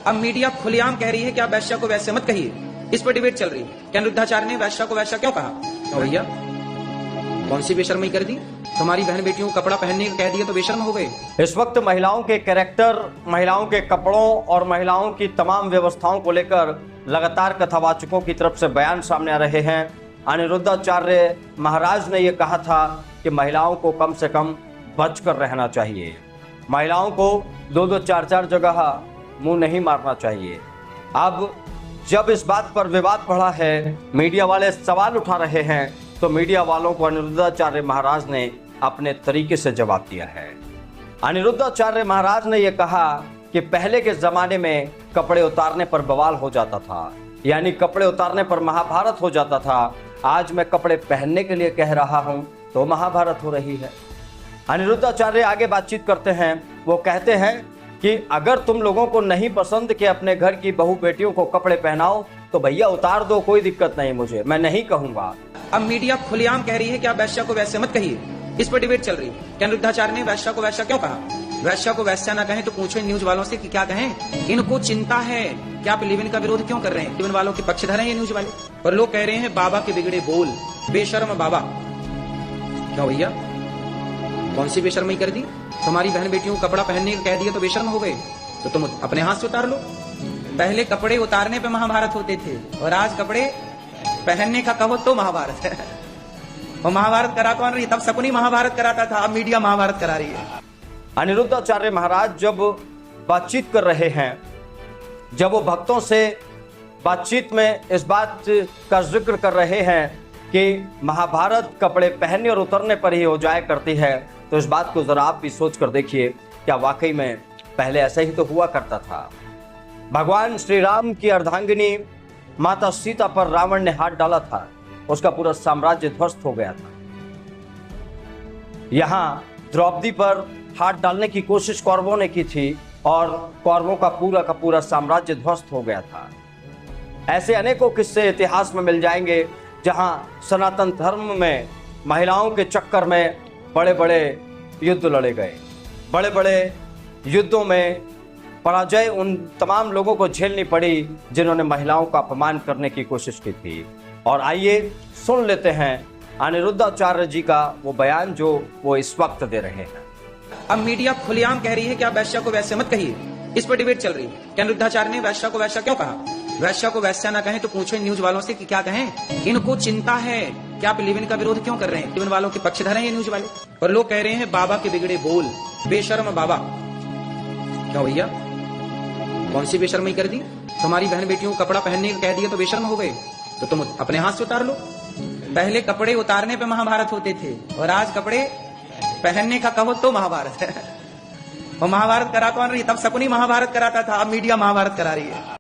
अब मीडिया खुलेआम कह रही है कि आप वैश्या को वैसे मत कहिए। इस पर डिबेट चल रही है कि अनिरुद्धाचार्य ने वैश्या को वैश्या क्यों कहा। तो भैया कौन सी बेशर्मी कर दी, तुम्हारी बहन बेटियों को कपड़ा पहनने का कह दिया तो बेशर्म हो गए। इस वक्त महिलाओं के कैरेक्टर, महिलाओं के कपड़ों और महिलाओं की तमाम व्यवस्थाओं को लेकर लगातार कथावाचकों की तरफ से बयान सामने आ रहे हैं। अनिरुद्धाचार्य महाराज ने यह कहा था कि महिलाओं को कम से कम बचकर रहना चाहिए, महिलाओं को 2-2, 4-4 जगह मुंह नहीं मारना चाहिए। अब जब इस बात पर विवाद बढ़ा है, मीडिया वाले सवाल उठा रहे हैं, तो मीडिया वालों को अनिरुद्धाचार्य महाराज ने अपने तरीके से जवाब दिया है। अनिरुद्धाचार्य महाराज ने यह कहा कि पहले के जमाने में कपड़े उतारने पर बवाल हो जाता था, यानी कपड़े उतारने पर महाभारत हो जाता था। आज मैं कपड़े पहनने के लिए कह रहा हूं तो महाभारत हो रही है। अनिरुद्धाचार्य आगे बातचीत करते हैं, वो कहते हैं कि अगर तुम लोगों को नहीं पसंद कि अपने घर की बहू बेटियों को कपड़े पहनाओ तो भैया उतार दो, कोई दिक्कत नहीं, मुझे, मैं नहीं कहूंगा। अब मीडिया खुलेआम कह रही है कि आप वैश्या को वैसे मत कहिए। इस पर डिबेट चल रही है कि अनिरुद्धाचार्य ने वैश्या को वैश्या क्यों कहा। वैश्या को वैश्या ना कहें तो पूछो न्यूज वालों से कि क्या कहें। इनको चिंता है कि आप लिव इन का विरोध क्यों कर रहे हैं। लिव इन वालों के पक्षधर हैं ये न्यूज वाले। और लोग कह रहे हैं बाबा के बिगड़े बोल, बेशर्म बाबा। क्यों भैया कौन सी बेशर्मी कर दी, तुम्हारी बहन बेटियों को कपड़ा पहनने का कह दिया तो बेशर्म हो गए। तो तुम अपने हाथ से उतार लो। पहले कपड़े उतारने पे महाभारत होते थे और आज कपड़े पहनने का कहो तो महाभारत है। और महाभारत करा कौन रही, तब शकुनी महाभारत कराता था, अब मीडिया महाभारत करा रही है। अनिरुद्धाचार्य महाराज जब बातचीत कर रहे हैं, जब वो भक्तों से बातचीत में इस बात का जिक्र कर रहे हैं कि महाभारत कपड़े पहनने और उतरने पर ही हो जाया करती है, तो इस बात को जरा आप भी सोच कर देखिए, क्या वाकई में पहले ऐसा ही तो हुआ करता था। भगवान श्री राम की अर्धांगिनी माता सीता पर रावण ने हाथ डाला था, उसका पूरा साम्राज्य ध्वस्त हो गया था। यहां द्रौपदी पर हाथ डालने की कोशिश कौरवों ने की थी और कौरवों का पूरा साम्राज्य ध्वस्त हो गया था। ऐसे अनेकों किस्से इतिहास में मिल जाएंगे जहां सनातन धर्म में महिलाओं के चक्कर में बड़े बड़े युद्ध लड़े गए। बड़े बड़े युद्धों में पराजय उन तमाम लोगों को झेलनी पड़ी जिन्होंने महिलाओं का अपमान करने की कोशिश की थी। और आइए सुन लेते हैं अनिरुद्धाचार्य जी का वो बयान जो वो इस वक्त दे रहे हैं। अब मीडिया खुलेआम कह रही है कि आप वैश्या को वैसे मत कहिए। इस पर डिबेट चल रही है कि अनिरुद्धाचार्य ने वैश्या को वैश्या क्यों कहा। वैश्या को वैश्या ना कहें तो पूछो न्यूज वालों से कि क्या कहें। इनको चिंता है कि आप लिव इन का विरोध क्यों कर रहे हैं। लिव इन वालों के पक्षधर हैं ये न्यूज वाले। और लोग कह रहे हैं बाबा के बिगड़े बोल, बेशर्म बाबा। क्यों भैया कौन सी बेशर्मी कर दी, तुम्हारी बहन बेटियों को कपड़ा पहनने का कह दिया तो बेशर्म हो गए। तो तुम अपने हाथ से उतार लो। पहले कपड़े उतारने पे महाभारत होते थे और आज कपड़े पहनने का कहो तो महाभारत है। और महाभारत करा कौन रही, तब शकुनी महाभारत कराता था, अब मीडिया महाभारत करा रही है।